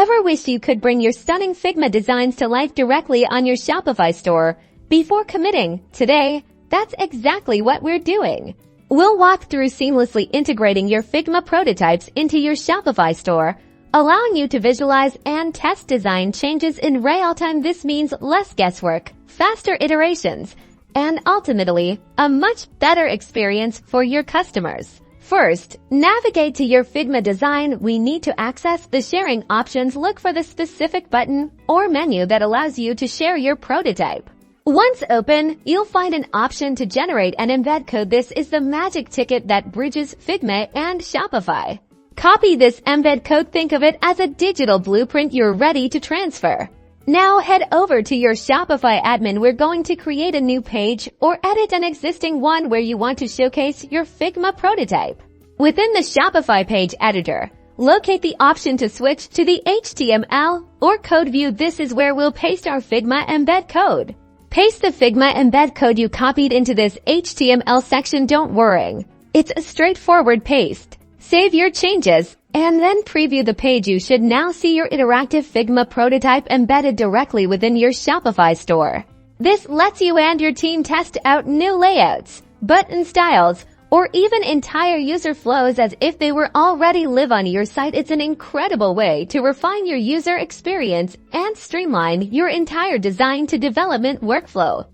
Ever wish you could bring your stunning Figma designs to life directly on your Shopify store before committing? Today, that's exactly what we're doing. We'll walk through seamlessly integrating your Figma prototypes into your Shopify store, allowing you to visualize and test design changes in real time. This means less guesswork, faster iterations, and ultimately, a much better experience for your customers. First, navigate to your Figma design. We need to access the sharing options. Look for the specific button or menu that allows you to share your prototype. Once open, you'll find an option to generate an embed code. This is the magic ticket that bridges Figma and Shopify. Copy this embed code. Think of it as a digital blueprint you're ready to transfer. Now head over to your Shopify admin. We're going to create a new page or edit an existing one where you want to showcase your Figma prototype. Within the Shopify page editor, locate the option to switch to the HTML or code view. This is where we'll paste our Figma embed code. Paste the Figma embed code you copied into this HTML section. Don't worry, it's a straightforward paste. Save your changes and then preview the page. You should now see your interactive Figma prototype embedded directly within your Shopify store. This lets you and your team test out new layouts, button styles, or even entire user flows as if they were already live on your site. It's an incredible way to refine your user experience and streamline your entire design to development workflow.